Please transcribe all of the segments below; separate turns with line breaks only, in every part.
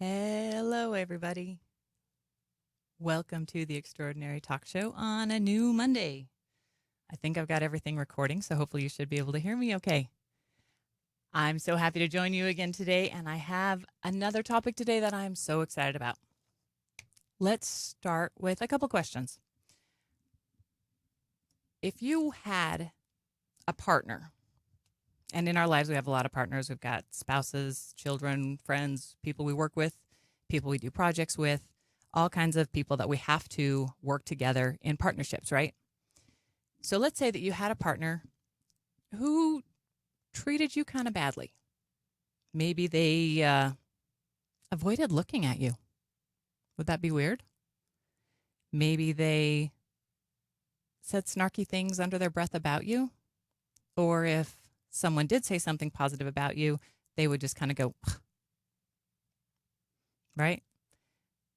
Hello, everybody. Welcome to the Extraordinary Talk Show on a new Monday. I think I've got everything recording, so hopefully you should be able to hear me okay. I'm so happy to join you again today, and I have another topic today that I'm so excited about. Let's start with a couple questions. If you had a partner, and in our lives we have a lot of partners, we've got spouses, children, friends, people we work with, people we do projects with, all kinds of people that we have to work together in partnerships, right? So let's say that you had a partner who treated you kind of badly. Maybe they avoided looking at you. Would that be weird? Maybe they said snarky things under their breath about you. Or if someone did say something positive about you, they would just kind of go, right?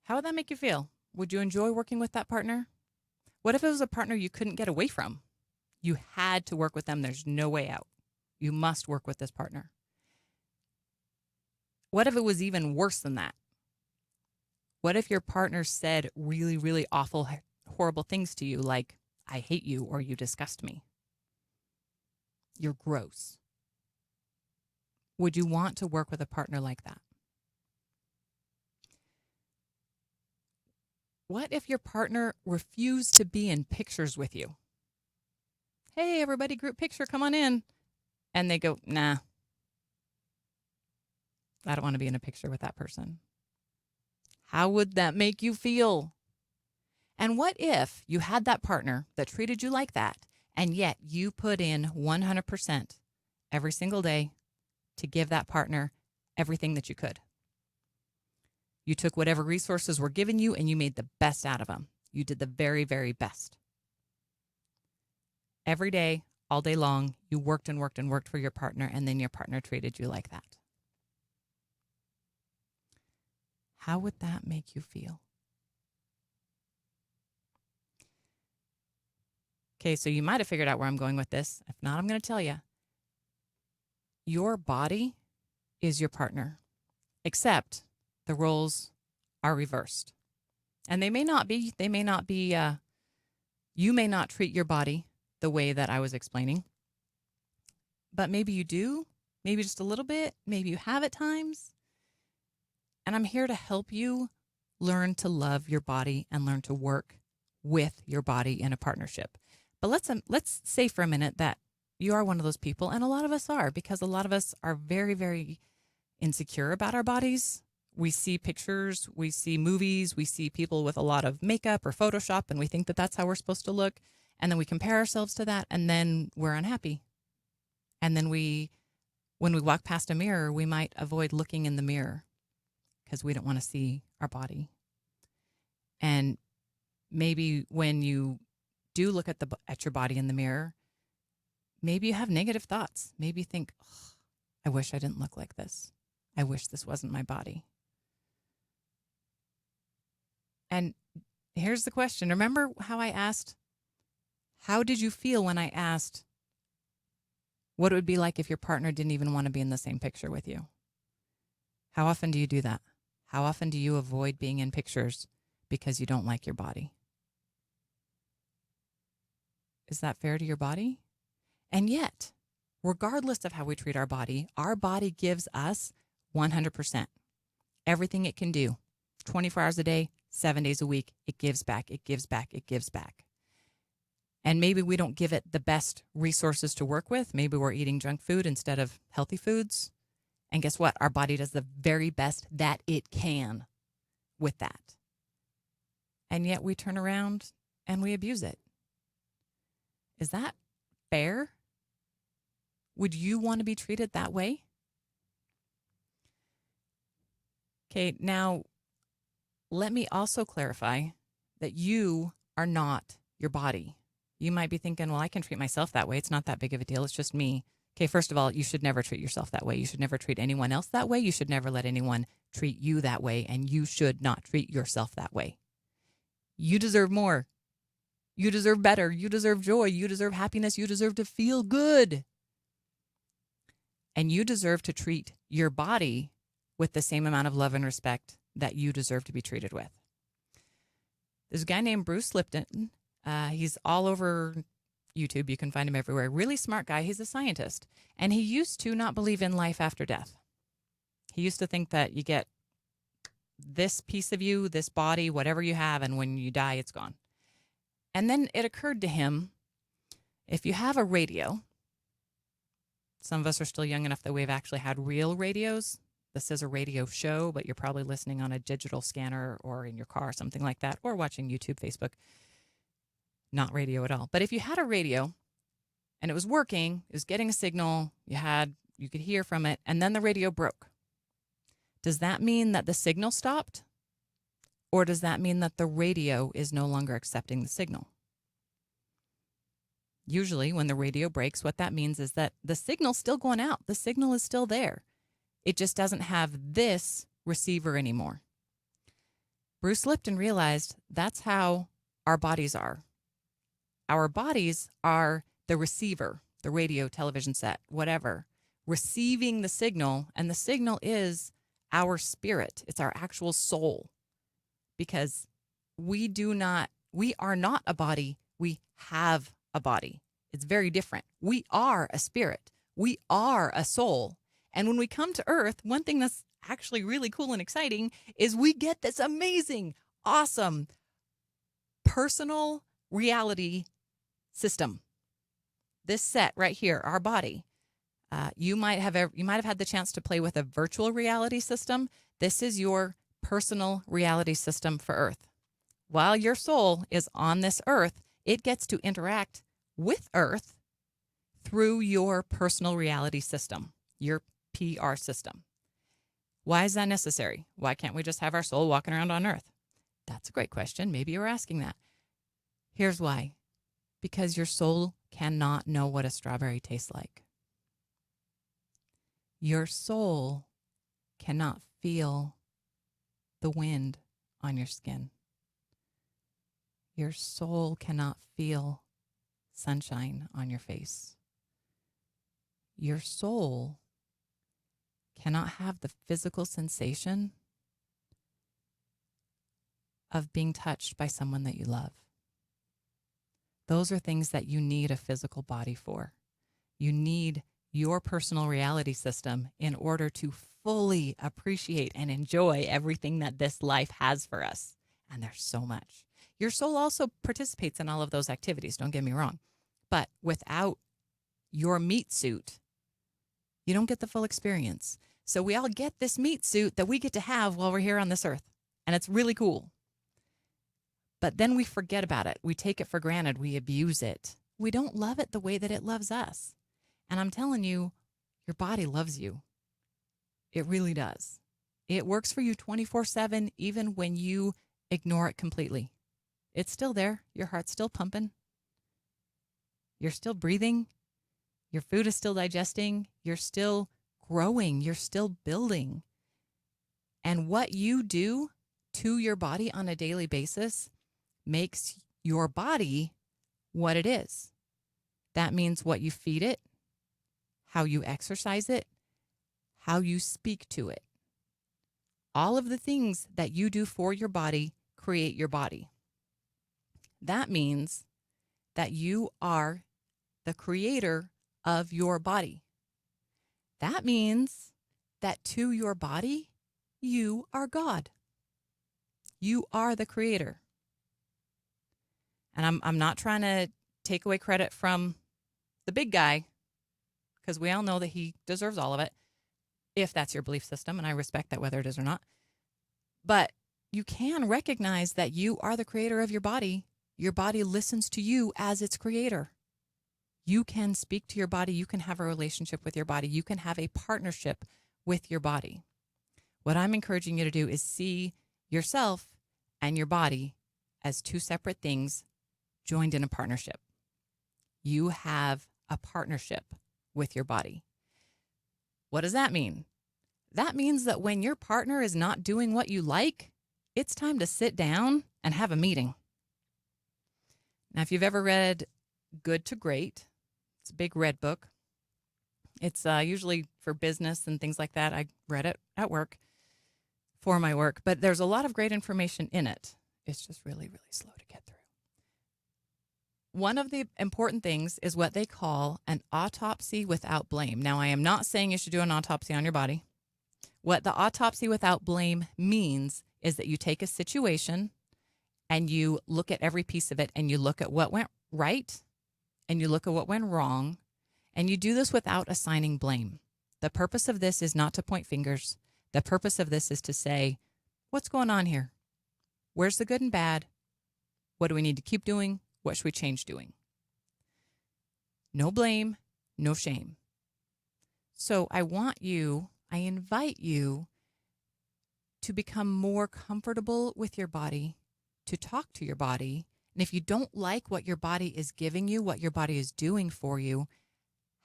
How would that make you feel? Would you enjoy working with that partner? What if it was a partner you couldn't get away from? You had to work with them. There's no way out. You must work with this partner. What if it was even worse than that? What if your partner said really, really awful, horrible things to you, like, I hate you or you disgust me? You're gross. Would you want to work with a partner like that? What if your partner refused to be in pictures with you? Hey, everybody, group picture, come on in. And they go, nah, I don't want to be in a picture with that person. How would that make you feel? And what if you had that partner that treated you like that, and yet you put in 100% every single day to give that partner everything that you could? You took whatever resources were given you and you made the best out of them. You did the very, very best. Every day, all day long, you worked and worked and worked for your partner, and then your partner treated you like that. How would that make you feel? Okay, so you might have figured out where I'm going with this. If not, I'm going to tell you. Your body is your partner, except the roles are reversed. And they may not be. You may not treat your body the way that I was explaining. But maybe you do, maybe just a little bit, maybe you have at times. And I'm here to help you learn to love your body and learn to work with your body in a partnership. But let's say for a minute that you are one of those people, and a lot of us are, because a lot of us are very, very insecure about our bodies. We see pictures, we see movies, we see people with a lot of makeup or Photoshop, and we think that that's how we're supposed to look. And then we compare ourselves to that, and then we're unhappy. And then when we walk past a mirror, we might avoid looking in the mirror because we don't want to see our body. And maybe when you do look at your body in the mirror, maybe you have negative thoughts. Maybe you think, oh, I wish I didn't look like this. I wish this wasn't my body. And here's the question. Remember how I asked, how did you feel when I asked what it would be like if your partner didn't even want to be in the same picture with you? How often do you do that? How often do you avoid being in pictures because you don't like your body? Is that fair to your body? And yet, regardless of how we treat our body gives us 100%. Everything it can do. 24 hours a day, 7 days a week, it gives back, it gives back, it gives back. And maybe we don't give it the best resources to work with. Maybe we're eating junk food instead of healthy foods. And guess what? Our body does the very best that it can with that. And yet we turn around and we abuse it. Is that fair? Would you want to be treated that way? Okay, now let me also clarify that you are not your body. You might be thinking, well, I can treat myself that way. It's not that big of a deal. It's just me. Okay, first of all, you should never treat yourself that way. You should never treat anyone else that way. You should never let anyone treat you that way, and you should not treat yourself that way. You deserve more. You deserve better. You deserve joy. You deserve happiness. You deserve to feel good. And you deserve to treat your body with the same amount of love and respect that you deserve to be treated with. There's a guy named Bruce Lipton. He's all over YouTube. You can find him everywhere. Really smart guy. He's a scientist. And he used to not believe in life after death. He used to think that you get this piece of you, this body, whatever you have, and when you die, it's gone. And then it occurred to him, if you have a radio, some of us are still young enough that we've actually had real radios. This is a radio show, but you're probably listening on a digital scanner or in your car, something like that, or watching YouTube, Facebook. Not radio at all. But if you had a radio and it was working, it was getting a signal, you could hear from it, and then the radio broke. Does that mean that the signal stopped? Or does that mean that the radio is no longer accepting the signal? Usually when the radio breaks, what that means is that the signal's still going out. The signal is still there. It just doesn't have this receiver anymore. Bruce Lipton realized that's how our bodies are. Our bodies are the receiver, the radio, television set, whatever, receiving the signal, and the signal is our spirit. It's our actual soul, because we are not a body. We have a body. It's very different. We are a spirit. We are a soul. And when we come to Earth, one thing that's actually really cool and exciting is we get this amazing, awesome, personal reality system. This set right here, our body. You might have had the chance to play with a virtual reality system. This is your personal reality system for Earth. While your soul is on this Earth, it gets to interact with Earth through your personal reality system, your PR system. Why is that necessary? Why can't we just have our soul walking around on Earth? That's a great question. Maybe you were asking that. Here's why. Because your soul cannot know what a strawberry tastes like. Your soul cannot feel the wind on your skin. Your soul cannot feel sunshine on your face. Your soul cannot have the physical sensation of being touched by someone that you love. Those are things that you need a physical body for. You need your personal reality system in order to fully appreciate and enjoy everything that this life has for us. And there's so much. Your soul also participates in all of those activities, don't get me wrong. But without your meat suit, you don't get the full experience. So we all get this meat suit that we get to have while we're here on this earth. And it's really cool. But then we forget about it. We take it for granted. We abuse it. We don't love it the way that it loves us. And I'm telling you, your body loves you. It really does. It works for you 24/7, even when you ignore it completely. It's still there. Your heart's still pumping. You're still breathing. Your food is still digesting. You're still growing. You're still building. And what you do to your body on a daily basis makes your body what it is. That means what you feed it, how you exercise it, how you speak to it. All of the things that you do for your body create your body. That means that you are the creator of your body. That means that to your body, you are God. You are the creator. And I'm not trying to take away credit from the big guy, because we all know that he deserves all of it, if that's your belief system, and I respect that whether it is or not. But you can recognize that you are the creator of your body. Your body listens to you as its creator. You can speak to your body. You can have a relationship with your body. You can have a partnership with your body. What I'm encouraging you to do is see yourself and your body as two separate things joined in a partnership. You have a partnership with your body. What does that mean? That means that when your partner is not doing what you like, it's time to sit down and have a meeting. Now, if you've ever read Good to Great, it's a big red book. It's usually for business and things like that. I read it at work. for my work, but there's a lot of great information in it. It's just really, really slow to get through. One of the important things is what they call an autopsy without blame. Now, I am not saying you should do an autopsy on your body. What the autopsy without blame means is that you take a situation and you look at every piece of it and you look at what went right and you look at what went wrong, and you do this without assigning blame. The purpose of this is not to point fingers. The purpose of this is to say, what's going on here? Where's the good and bad? What do we need to keep doing? What should we change doing? No blame, no shame. So I invite you to become more comfortable with your body, to talk to your body. And if you don't like what your body is giving you, what your body is doing for you,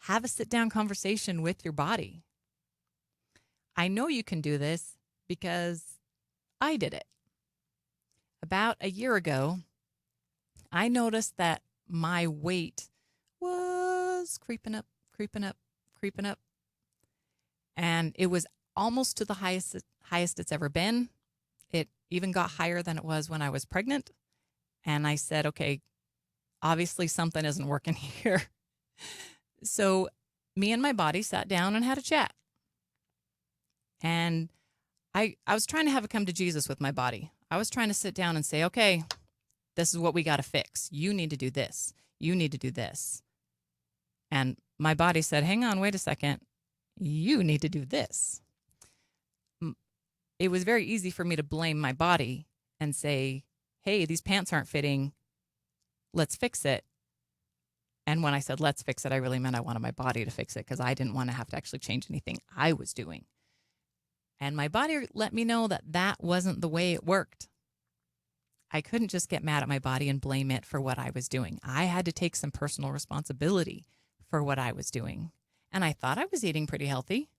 have a sit-down conversation with your body. I know you can do this because I did it. About a year ago, I noticed that my weight was creeping up. And it was almost to the highest it's ever been. It even got higher than it was when I was pregnant. And I said, okay, obviously something isn't working here. So me and my body sat down and had a chat. And I was trying to have a come to Jesus with my body. I was trying to sit down and say, okay, this is what we got to fix. You need to do this. You need to do this. And my body said, hang on, wait a second. You need to do this. It was very easy for me to blame my body and say, hey, these pants aren't fitting. Let's fix it. And when I said, let's fix it, I really meant I wanted my body to fix it because I didn't want to have to actually change anything I was doing. And my body let me know that that wasn't the way it worked. I couldn't just get mad at my body and blame it for what I was doing. I had to take some personal responsibility for what I was doing. And I thought I was eating pretty healthy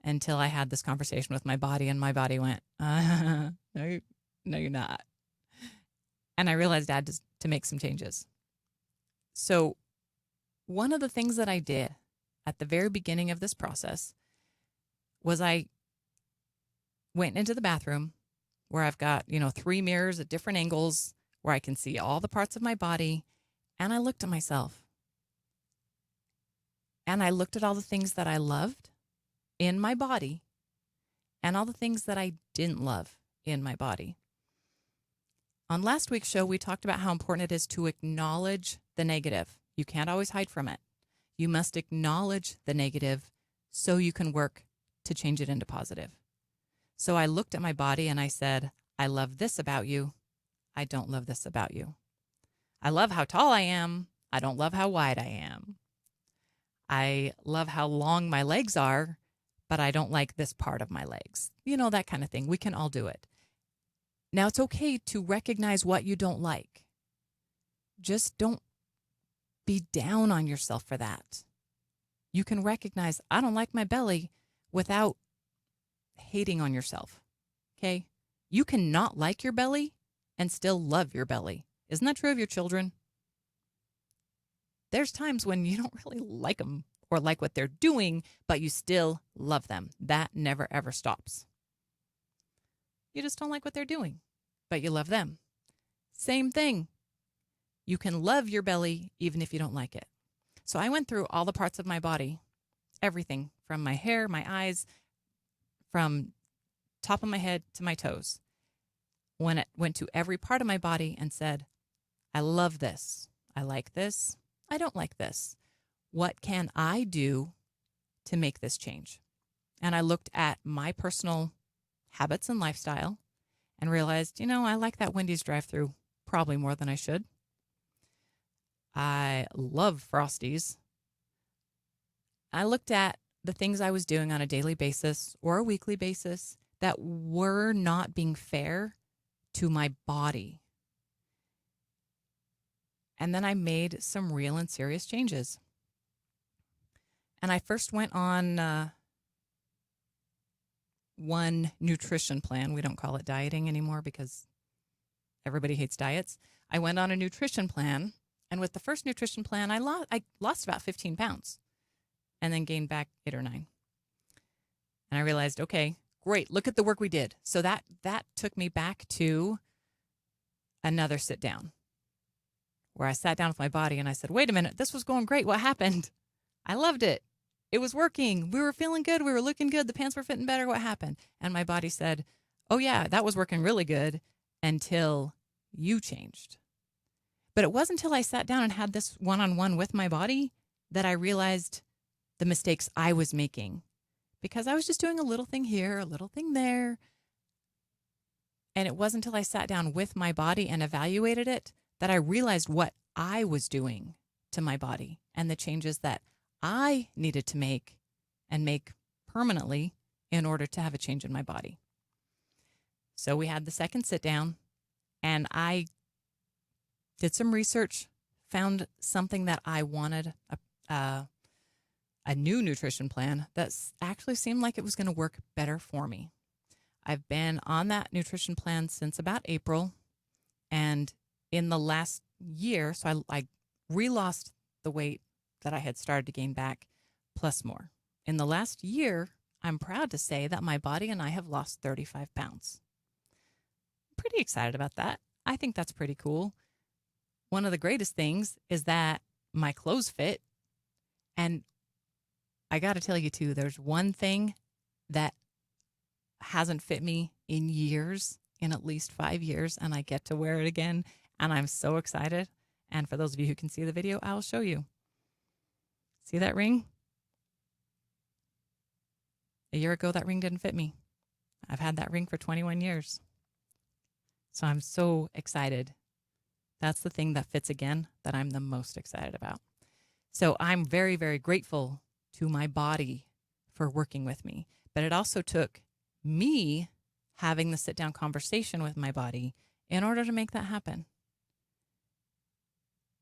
until I had this conversation with my body, and my body went, no, you're not. And I realized I had to make some changes. So one of the things that I did at the very beginning of this process was I went into the bathroom where I've got, 3 mirrors at different angles where I can see all the parts of my body. And I looked at myself. And I looked at all the things that I loved in my body and all the things that I didn't love in my body. On last week's show, we talked about how important it is to acknowledge the negative. You can't always hide from it. You must acknowledge the negative so you can work to change it into positive. So I looked at my body and I said, I love this about you. I don't love this about you. I love how tall I am. I don't love how wide I am. I love how long my legs are, but I don't like this part of my legs. That kind of thing. We can all do it. Now, it's okay to recognize what you don't like. Just don't be down on yourself for that. You can recognize, I don't like my belly without hating on yourself. Okay? You can not like your belly and still love your belly. Isn't that true of your children? There's times when you don't really like them or like what they're doing, but you still love them. That never, ever stops. You just don't like what they're doing, but you love them. Same thing. You can love your belly even if you don't like it. So I went through all the parts of my body, everything from my hair, my eyes, from top of my head to my toes. When it went to every part of my body and said, I love this. I like this. I don't like this. What can I do to make this change? And I looked at my personal habits and lifestyle and realized, I like that Wendy's drive-thru probably more than I should. I love Frosties. I looked at the things I was doing on a daily basis or a weekly basis that were not being fair to my body. And then I made some real and serious changes. And I first went on one nutrition plan. We don't call it dieting anymore because everybody hates diets. I went on a nutrition plan. And with the first nutrition plan, I lost about 15 pounds and then gained back 8 or 9. And I realized, okay, Great. Look at the work we did. So that took me back to another sit down where I sat down with my body and I said, wait a minute, this was going great. What happened? I loved it. It was working. We were feeling good. We were looking good. The pants were fitting better. What happened? And my body said, oh, yeah, that was working really good until you changed. But it wasn't until I sat down and had this one-on-one with my body that I realized the mistakes I was making, because I was just doing a little thing here, a little thing there. And it wasn't until I sat down with my body and evaluated it that I realized what I was doing to my body and the changes that I needed to make and make permanently in order to have a change in my body. So we had the second sit down and I did some research, found something that I wanted, a new nutrition plan that actually seemed like it was going to work better for me. I've been on that nutrition plan since about April. And in the last year, so I re-lost the weight that I had started to gain back, plus more. In the last year, I'm proud to say that my body and I have lost 35 pounds. Pretty excited about that. I think that's pretty cool. One of the greatest things is that my clothes fit. And I got to tell you, too, there's one thing that hasn't fit me in years, in at least 5 years, and I get to wear it again. And I'm so excited. And for those of you who can see the video, I'll show you. See that ring? A year ago, that ring didn't fit me. I've had that ring for 21 years. So I'm so excited. That's the thing that fits again that I'm the most excited about. So I'm very, very grateful to my body for working with me. But it also took me having the sit-down conversation with my body in order to make that happen.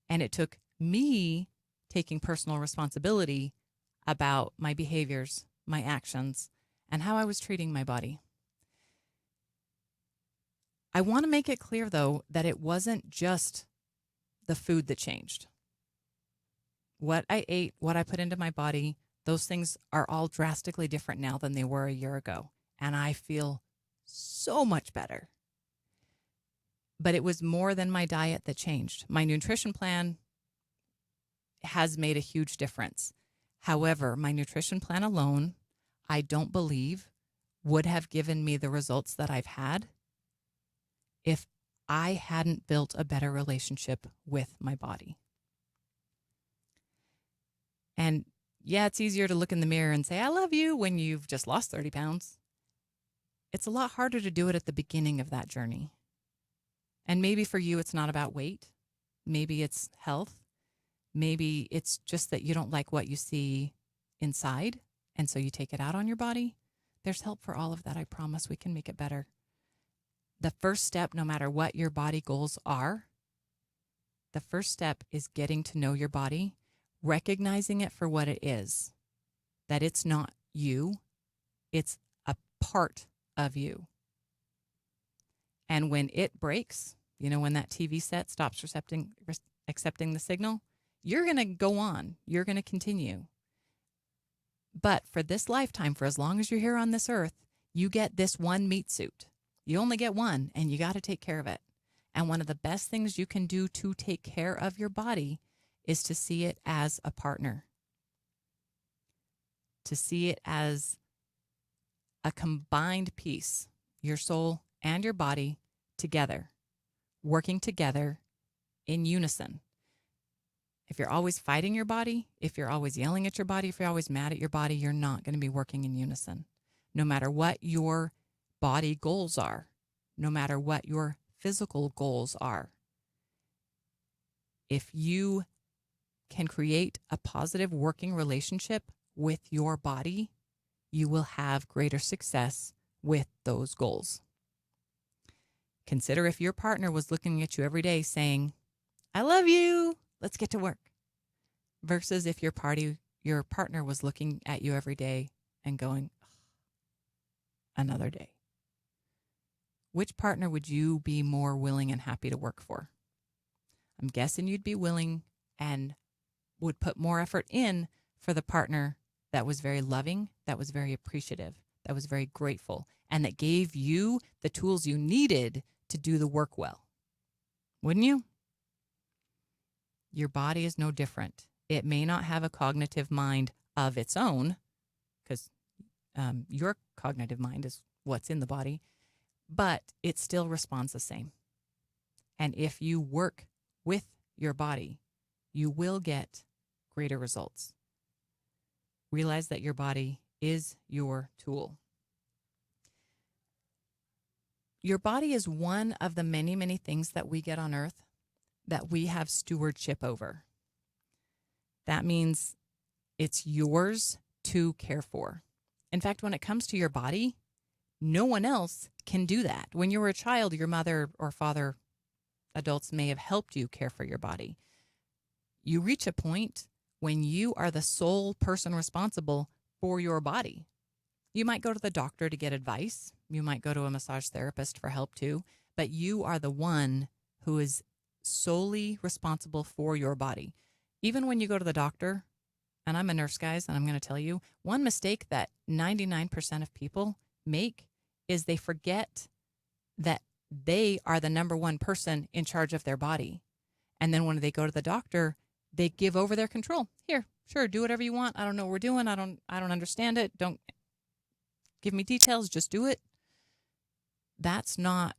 And it took me taking personal responsibility about my behaviors, my actions, and how I was treating my body. I want to make it clear, though, that it wasn't just the food that changed. What I ate, what I put into my body, those things are all drastically different now than they were a year ago. And I feel so much better. But it was more than my diet that changed. My nutrition plan has made a huge difference. However, my nutrition plan alone, I don't believe would have given me the results that I've had if I hadn't built a better relationship with my body. And yeah, it's easier to look in the mirror and say, I love you when you've just lost 30 pounds. It's a lot harder to do it at the beginning of that journey. And maybe for you, it's not about weight. Maybe it's health. Maybe it's just that you don't like what you see inside, and so you take it out on your body. There's help for all of that. I promise we can make it better. The first step, no matter what your body goals are, the first step is getting to know your body, recognizing it for what it is, that it's not you, it's a part of you. And when it breaks, when that TV set stops accepting the signal, you're going to go on. You're going to continue. But for this lifetime, for as long as you're here on this earth, you get this one meat suit. You only get one, and you got to take care of it. And one of the best things you can do to take care of your body is to see it as a partner, to see it as a combined piece, your soul and your body together, working together in unison. If you're always fighting your body, if you're always yelling at your body, if you're always mad at your body, you're not going to be working in unison. No matter what your body goals are, no matter what your physical goals are, if you can create a positive working relationship with your body, you will have greater success with those goals. Consider if your partner was looking at you every day saying, I love you, let's get to work. Versus if your partner was looking at you every day and going, another day. Which partner would you be more willing and happy to work for? I'm guessing you'd be willing and would put more effort in for the partner that was very loving, that was very appreciative, that was very grateful, and that gave you the tools you needed to do the work well. Wouldn't you? Your body is no different. It may not have a cognitive mind of its own, because your cognitive mind is what's in the body, but it still responds the same. And if you work with your body, you will get greater results. Realize that your body is your tool. Your body is one of the many, many things that we get on earth that we have stewardship over. That means it's yours to care for. In fact, when it comes to your body, no one else can do that. When you were a child, your mother or father, adults may have helped you care for your body. You reach a point when you are the sole person responsible for your body. You might go to the doctor to get advice. You might go to a massage therapist for help too, but you are the one who is solely responsible for your body. Even when you go to the doctor, and I'm a nurse, guys, and I'm going to tell you, one mistake that 99% of people make is they forget that they are the number one person in charge of their body. And then when they go to the doctor, they give over their control. Here, sure, do whatever you want. I don't know what we're doing. I don't understand it. Don't give me details. Just do it. That's not,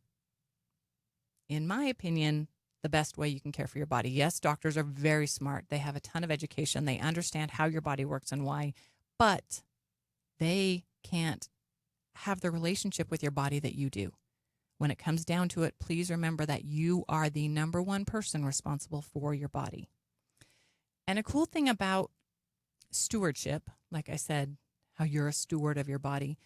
in my opinion, the best way you can care for your body. Yes, doctors are very smart. They have a ton of education. They understand how your body works and why, but they can't have the relationship with your body that you do. When it comes down to it, please remember that you are the number one person responsible for your body. And a cool thing about stewardship, like I said, how you're a steward of your body,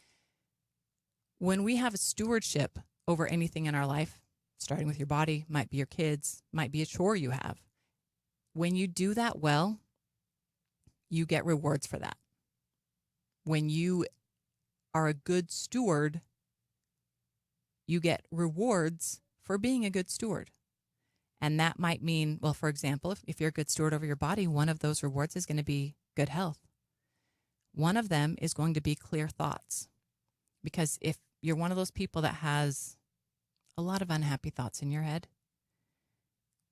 when we have a stewardship over anything in our life, starting with your body, might be your kids, might be a chore you have. When you do that well, you get rewards for that. When you are a good steward, you get rewards for being a good steward. And that might mean, well, for example, if you're a good steward over your body, one of those rewards is going to be good health. One of them is going to be clear thoughts. Because if you're one of those people that has a lot of unhappy thoughts in your head,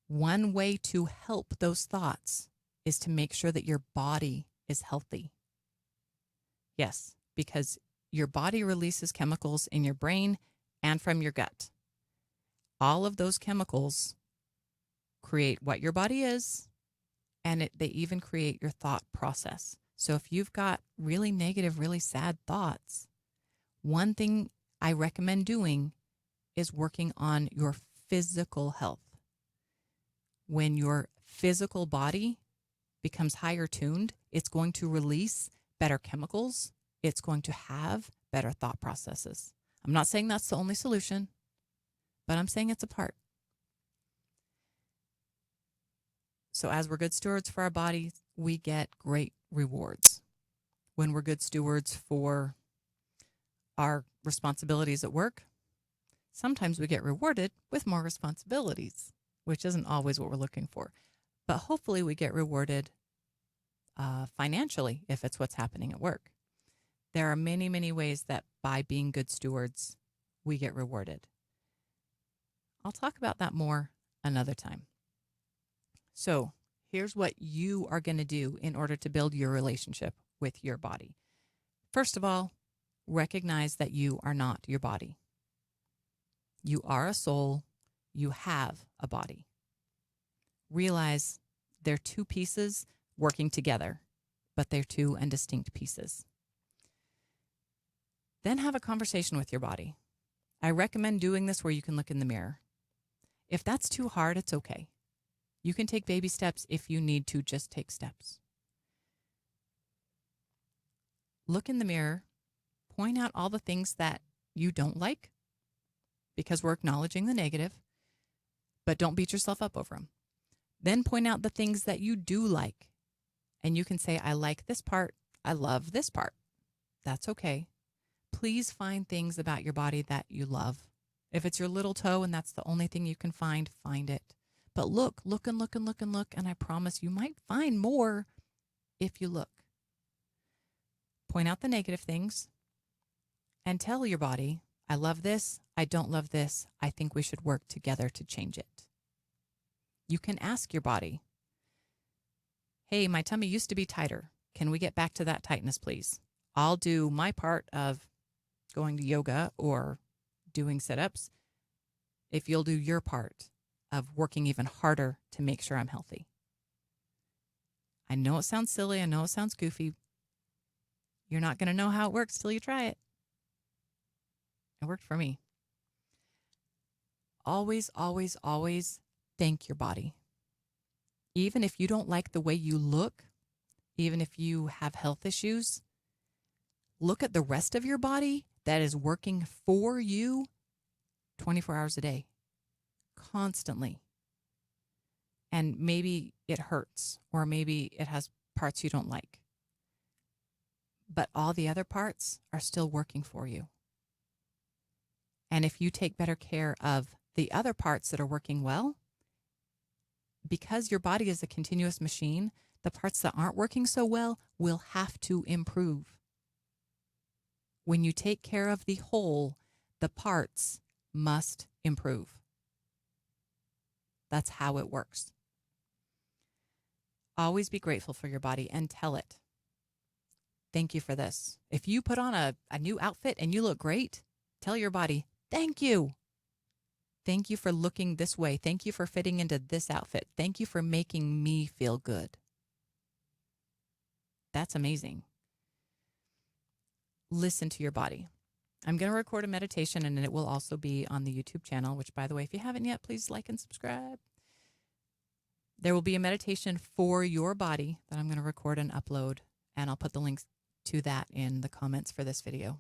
one way to help those thoughts is to make sure that your body is healthy. Yes, because your body releases chemicals in your brain and from your gut. All of those chemicals create what your body is, and they even create your thought process. So if you've got really negative, really sad thoughts, one thing I recommend doing is working on your physical health. When your physical body becomes higher tuned, it's going to release better chemicals. It's going to have better thought processes. I'm not saying that's the only solution, but I'm saying it's a part. So as we're good stewards for our bodies, we get great rewards. When we're good stewards for our responsibilities at work, sometimes we get rewarded with more responsibilities, which isn't always what we're looking for. But hopefully we get rewarded financially if it's what's happening at work. There are many, many ways that by being good stewards, we get rewarded. I'll talk about that more another time. So here's what you are going to do in order to build your relationship with your body. First of all, recognize that you are not your body. You are a soul. You have a body. Realize they're two pieces working together, but they're two and distinct pieces. Then have a conversation with your body. I recommend doing this where you can look in the mirror. If that's too hard, it's okay. You can take baby steps if you need to, just take steps. Look in the mirror, point out all the things that you don't like, because we're acknowledging the negative, but don't beat yourself up over them. Then point out the things that you do like. And you can say, I like this part. I love this part. That's okay. Please find things about your body that you love. If it's your little toe and that's the only thing you can find it. But look, and I promise you might find more if you look. Point out the negative things. and tell your body, I love this. I don't love this. I think we should work together to change it. You can ask your body, hey, my tummy used to be tighter. Can we get back to that tightness, please? I'll do my part of going to yoga or doing sit-ups if you'll do your part of working even harder to make sure I'm healthy. I know it sounds silly. I know it sounds goofy. You're not going to know how it works till you try it. It worked for me. Always, always, always thank your body. Even if you don't like the way you look, even if you have health issues, look at the rest of your body that is working for you 24 hours a day, constantly. And maybe it hurts, or maybe it has parts you don't like. But all the other parts are still working for you. And if you take better care of the other parts that are working well, because your body is a continuous machine, the parts that aren't working so well will have to improve. When you take care of the whole, the parts must improve. That's how it works. Always be grateful for your body and tell it, thank you for this. If you put on a new outfit and you look great, tell your body, thank you. Thank you for looking this way. Thank you for fitting into this outfit. Thank you for making me feel good. That's amazing. Listen to your body. I'm going to record a meditation, and it will also be on the YouTube channel, which, by the way, if you haven't yet, please like and subscribe. There will be a meditation for your body that I'm going to record and upload, and I'll put the links to that in the comments for this video.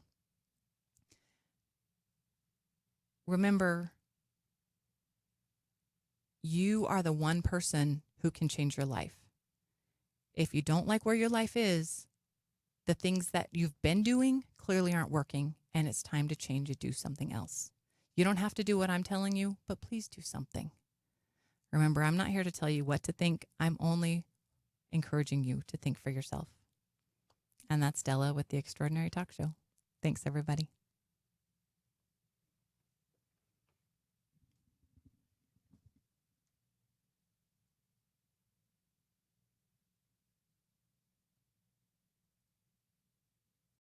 Remember, you are the one person who can change your life. If you don't like where your life is, the things that you've been doing clearly aren't working, and it's time to change and do something else. You don't have to do what I'm telling you, but please do something. Remember, I'm not here to tell you what to think. I'm only encouraging you to think for yourself. And that's Della with the Extraordinary Talk Show. Thanks, everybody.